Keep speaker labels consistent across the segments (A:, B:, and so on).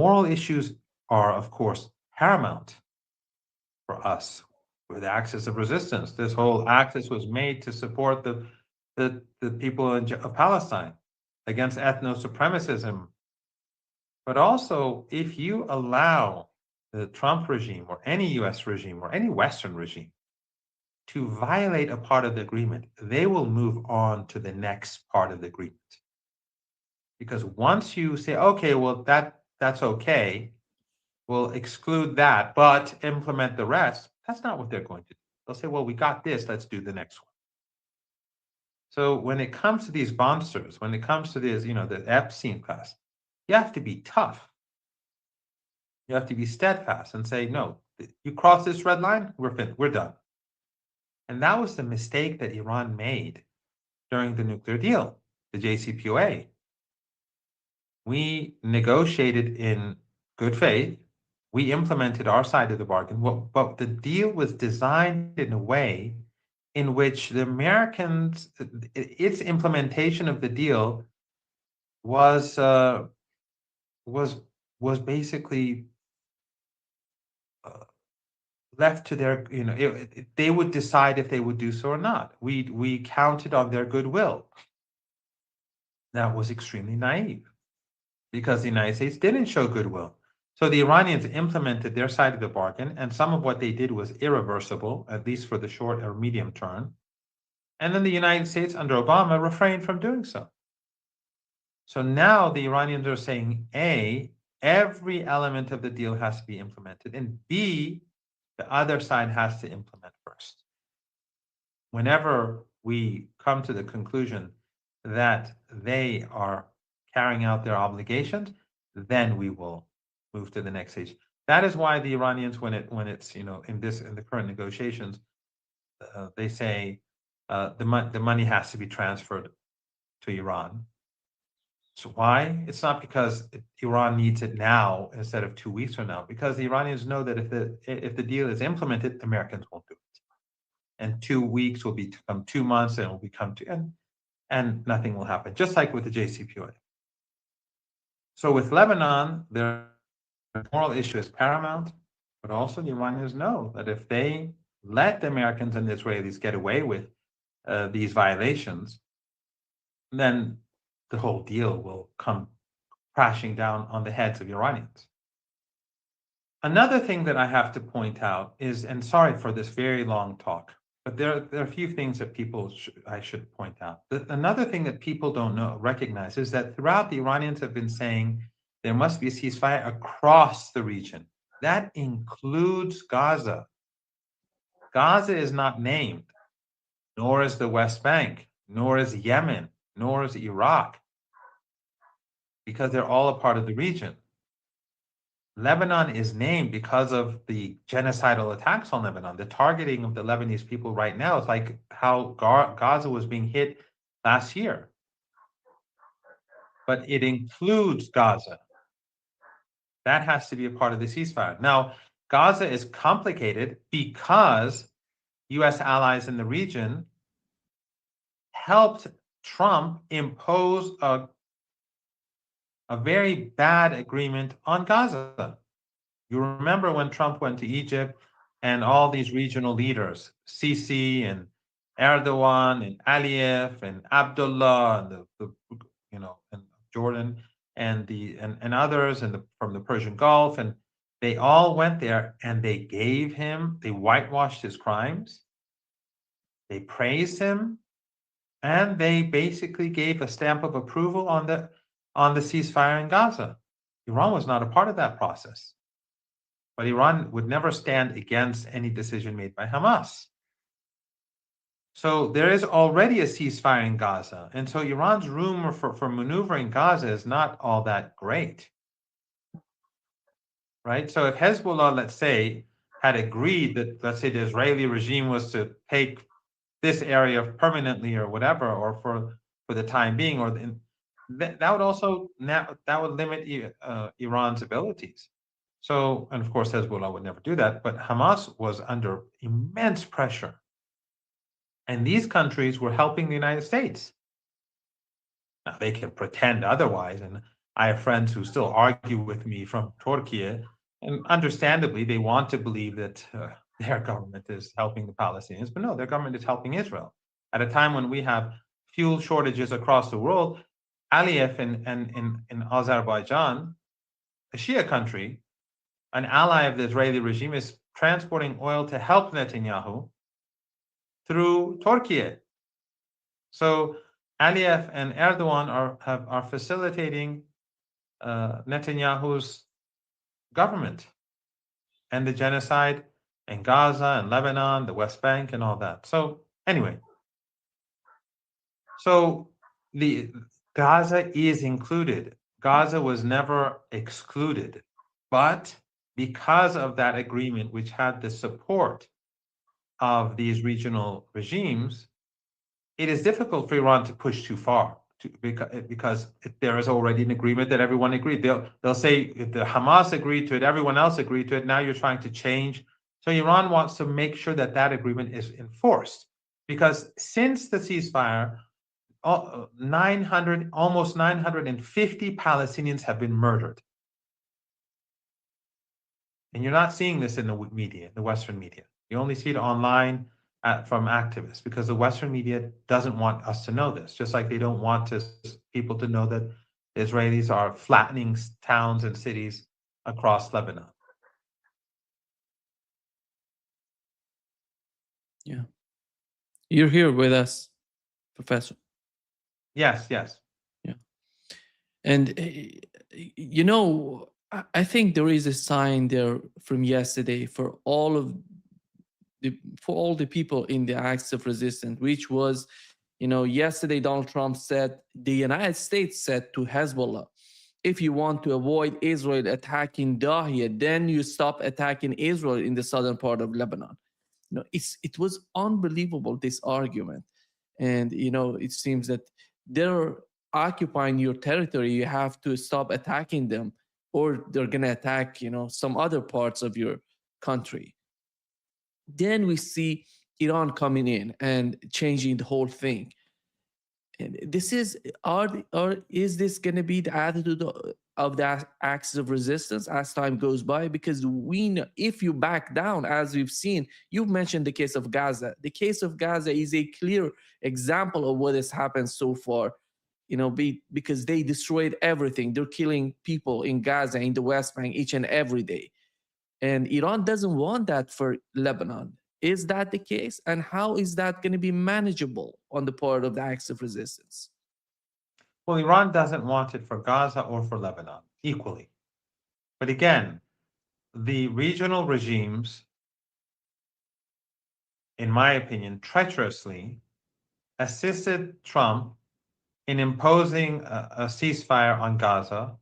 A: moral issues are, of course, paramount for us. With the axis of resistance, this whole axis was made to support the people of Palestine against ethno-supremacism. But also, if you allow the Trump regime or any US regime or any Western regime to violate a part of the agreement, they will move on to the next part of the agreement. Because once you say, okay, well, that's okay, we'll exclude that, but implement the rest, that's not what they're going to do. They'll say, well, we got this, let's do the next one. So when it comes to these monsters, when it comes to this, the Epstein class, you have to be tough. You have to be steadfast and say, no, you cross this red line, we're done. And that was the mistake that Iran made during the nuclear deal, the JCPOA. We negotiated in good faith. We implemented our side of the bargain, but the deal was designed in a way in which the Americans, its implementation of the deal was basically left to their, they would decide if they would do so or not. We counted on their goodwill. That was extremely naive because the United States didn't show goodwill. So the Iranians implemented their side of the bargain, and some of what they did was irreversible, at least for the short or medium term. And then the United States under Obama refrained from doing so. So now the Iranians are saying, A, every element of the deal has to be implemented, and B, the other side has to implement first. Whenever we come to the conclusion that they are carrying out their obligations, then we will move to the next stage. That is why the Iranians, when it's in the current negotiations, they say the money has to be transferred to Iran. So why? It's not because Iran needs it now instead of 2 weeks from now, because the Iranians know that if the deal is implemented, Americans won't do it, and 2 weeks will become 2 months, and it will become and nothing will happen. Just like with the JCPOA. So with Lebanon, their moral issue is paramount, but also the Iranians know that if they let the Americans and the Israelis get away with these violations, then the whole deal will come crashing down on the heads of Iranians. Another thing that I have to point out is, and sorry for this very long talk, but there are a few things that I should point out. Another thing that people don't recognize is that throughout the Iranians have been saying there must be a ceasefire across the region. That includes Gaza. Gaza is not named, nor is the West Bank, nor is Yemen, nor is Iraq, because they're all a part of the region. Lebanon is named because of the genocidal attacks on Lebanon. The targeting of the Lebanese people right now is like how Gaza was being hit last year. But it includes Gaza. That has to be a part of the ceasefire. Now, Gaza is complicated because U.S. allies in the region helped Trump impose a very bad agreement on Gaza. You remember when Trump went to Egypt and all these regional leaders, Sisi and Erdogan and Aliyev and Abdullah and and Jordan and others from the Persian Gulf, and they all went there and they whitewashed his crimes, they praised him, and they basically gave a stamp of approval on the ceasefire in Gaza. Iran was not a part of that process. But Iran would never stand against any decision made by Hamas. So there is already a ceasefire in Gaza. And so Iran's room for maneuvering Gaza is not all that great. Right? So if Hezbollah, let's say, had agreed that, let's say, the Israeli regime was to take this area permanently or whatever, or for the time being, or that would limit Iran's abilities. So, and of course, Hezbollah would never do that, but Hamas was under immense pressure. And these countries were helping the United States. Now, they can pretend otherwise, and I have friends who still argue with me from Turkey, and understandably, they want to believe that their government is helping the Palestinians, but no, their government is helping Israel. At a time when we have fuel shortages across the world, Aliyev in Azerbaijan, a Shia country, an ally of the Israeli regime, is transporting oil to help Netanyahu through Turkey. So Aliyev and Erdogan are facilitating Netanyahu's government and the genocide in Gaza and Lebanon, the West Bank, and all that. So anyway, so the Gaza is included. Gaza was never excluded, but because of that agreement, which had the support of these regional regimes, it is difficult for Iran to push too far because there is already an agreement that everyone agreed. They'll say if the Hamas agreed to it, everyone else agreed to it. Now you're trying to change. So Iran wants to make sure that that agreement is enforced because since the ceasefire, 900, almost 950 Palestinians have been murdered. And you're not seeing this in the media, the Western media. You only see it online from activists because the Western media doesn't want us to know this, just like they don't want people to know that the Israelis are flattening towns and cities across Lebanon.
B: Yeah. You're here with us, Professor.
A: Yes, yes.
B: Yeah. And, you know, I think there is a sign there from yesterday for all of for all the people in the acts of resistance, which was, you know, yesterday Donald Trump said, the United States said to Hezbollah, if you want to avoid Israel attacking Dahia, then you stop attacking Israel in the southern part of Lebanon. You know, it was unbelievable, this argument. And, you know, it seems that they're occupying your territory. You have to stop attacking them, or they're going to attack, you know, some other parts of your country. Then we see Iran coming in and changing the whole thing. And this is, is this going to be the attitude of the acts of resistance as time goes by? Because we know if you back down, as we've seen, you've mentioned the case of Gaza. The case of Gaza is a clear example of what has happened so far. You know, because they destroyed everything. They're killing people in Gaza, in the West Bank, each and every day. And Iran doesn't want that for Lebanon. Is that the case? And how is that going to be manageable on the part of the acts of resistance?
A: Well, Iran doesn't want it for Gaza or for Lebanon equally. But again, the regional regimes, in my opinion, treacherously assisted Trump in imposing a ceasefire on Gaza,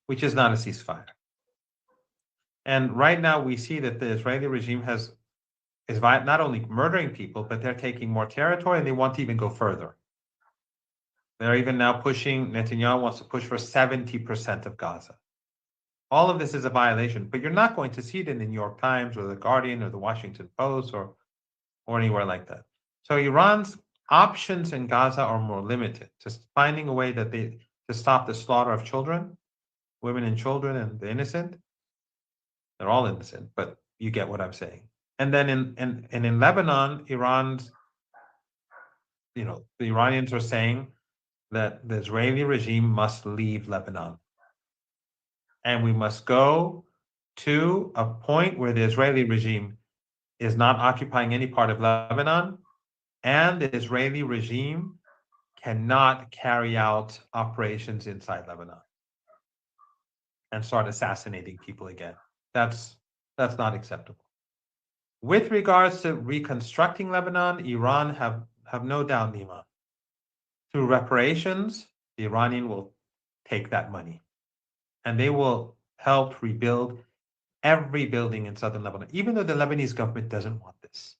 A: which is not a ceasefire. And right now, we see that the Israeli regime is not only murdering people, but they're taking more territory, and they want to even go further. They're even now pushing. Netanyahu wants to push for 70% of Gaza. All of this is a violation, but you're not going to see it in the New York Times or the Guardian or the Washington Post or anywhere like that. So Iran's options in Gaza are more limited. Just finding a way to stop the slaughter of children, women and children, and the innocent. They're all innocent, but you get what I'm saying. And then in Lebanon, the Iranians are saying that the Israeli regime must leave Lebanon. And we must go to a point where the Israeli regime is not occupying any part of Lebanon, and the Israeli regime cannot carry out operations inside Lebanon and start assassinating people again. That's not acceptable. With regards to reconstructing Lebanon, Iran have no doubt, Nima. Through reparations, the Iranian will take that money, and they will help rebuild every building in southern Lebanon, even though the Lebanese government doesn't want this.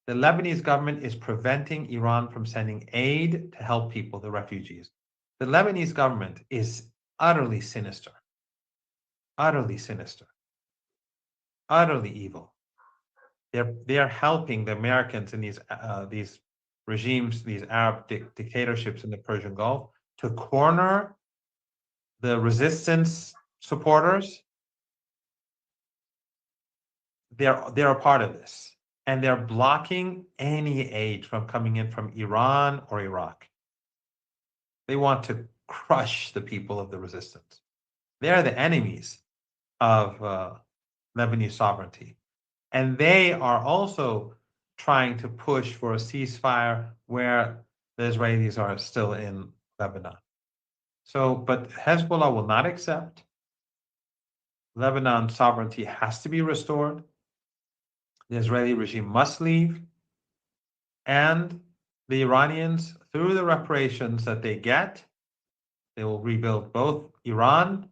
A: The Lebanese government is preventing Iran from sending aid to help people, the refugees. The Lebanese government is utterly sinister, utterly sinister, utterly evil. They're helping the Americans in these regimes, these Arab dictatorships in the Persian Gulf, to corner the resistance supporters, they're a part of this, and they're blocking any aid from coming in from Iran or Iraq. They want to crush the people of the resistance. They are the enemies of Lebanese sovereignty. And they are also trying to push for a ceasefire where the Israelis are still in Lebanon. So, but Hezbollah will not accept. Lebanon sovereignty has to be restored. The Israeli regime must leave. And the Iranians, through the reparations that they get, they will rebuild both Iran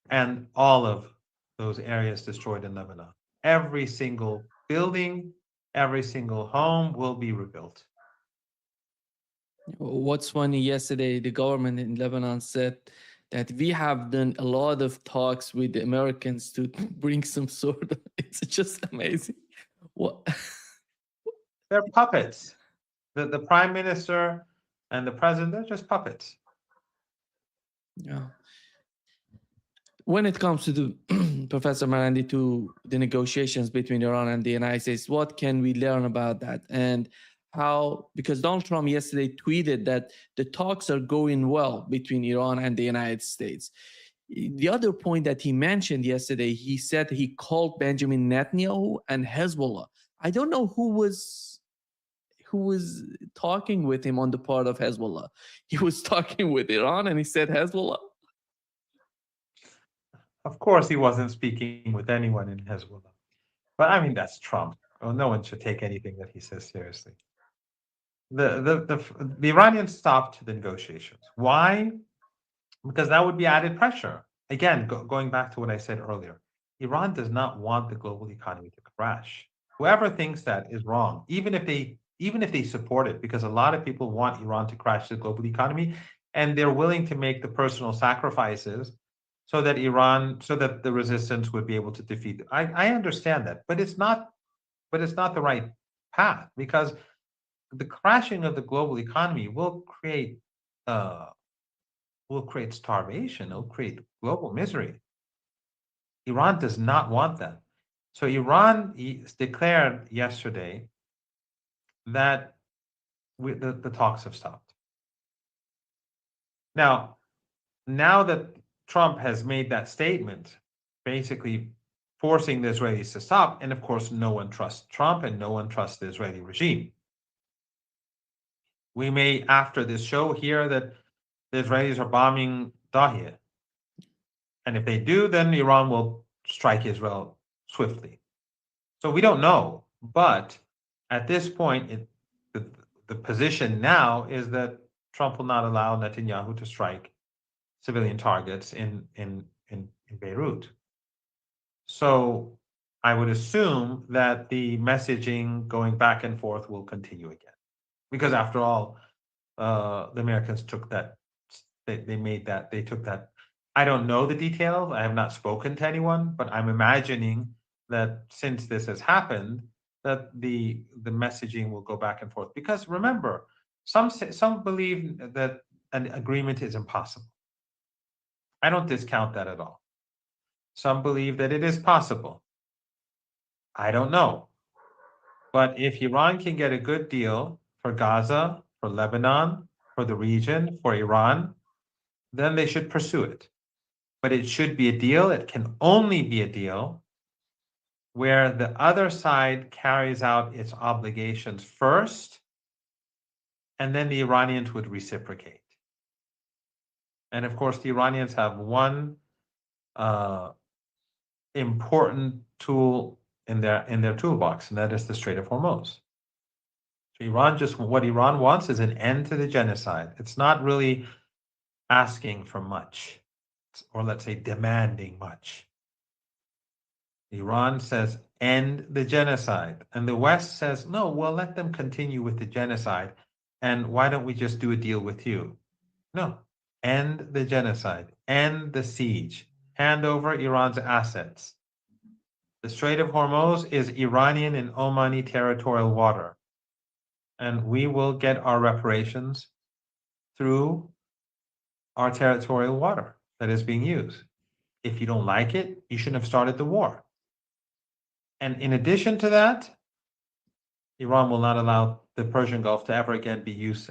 A: and all of those areas destroyed in Lebanon. Every single building, every single home will be rebuilt.
B: What's funny, yesterday, the government in Lebanon said that we have done a lot of talks with the Americans to bring some sort of, it's just amazing. What?
A: They're puppets. The prime minister and the president, they're just puppets.
B: Yeah. When it comes to the Professor Marandi, to the negotiations between Iran and the United States, what can we learn about that? And how, because Donald Trump yesterday tweeted that the talks are going well between Iran and the United States. The other point that he mentioned yesterday, he said he called Benjamin Netanyahu and Hezbollah. I don't know who was talking with him on the part of Hezbollah. He was talking with Iran and he said Hezbollah.
A: Of course, he wasn't speaking with anyone in Hezbollah. But I mean, that's Trump. Well, no one should take anything that he says seriously. The Iranians stopped the negotiations. Why? Because that would be added pressure. Again, going back to what I said earlier, Iran does not want the global economy to crash. Whoever thinks that is wrong, even if they support it, because a lot of people want Iran to crash the global economy, and they're willing to make the personal sacrifices so that the resistance would be able to defeat it. I understand that, but it's not the right path, because the crashing of the global economy will create starvation, it'll create global misery. Iran does not want that. So Iran declared yesterday that the talks have stopped. Now that Trump has made that statement, basically forcing the Israelis to stop, and of course, no one trusts Trump and no one trusts the Israeli regime. We may, after this show, hear that the Israelis are bombing Dahia. And if they do, then Iran will strike Israel swiftly. So we don't know. But at this point, the position now is that Trump will not allow Netanyahu to strike civilian targets in Beirut. So I would assume that the messaging going back and forth will continue again. Because after all, the Americans took that, they took that. I don't know the details. I have not spoken to anyone, but I'm imagining that since this has happened, that the messaging will go back and forth. Because remember, some believe that an agreement is impossible. I don't discount that at all. Some believe that it is possible. I don't know. But if Iran can get a good deal for Gaza, for Lebanon, for the region, for Iran, then they should pursue it. But it should be a deal. It can only be a deal where the other side carries out its obligations first, and then the Iranians would reciprocate. And of course, the Iranians have one important tool in their toolbox, and that is the Strait of Hormuz. So what Iran wants is an end to the genocide. It's not really asking for much, or let's say demanding much. Iran says, end the genocide. And the West says, no, well, let them continue with the genocide. And why don't we just do a deal with you? No, end the genocide, end the siege, hand over Iran's assets. The Strait of Hormuz is Iranian and Omani territorial water. And we will get our reparations through our territorial water. that is being used. If you don't like it, you shouldn't have started the war. And in addition to that, Iran will not allow the Persian Gulf to ever again be used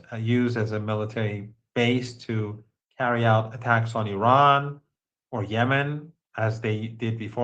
A: as a military base to carry out attacks on Iran or Yemen as they did before.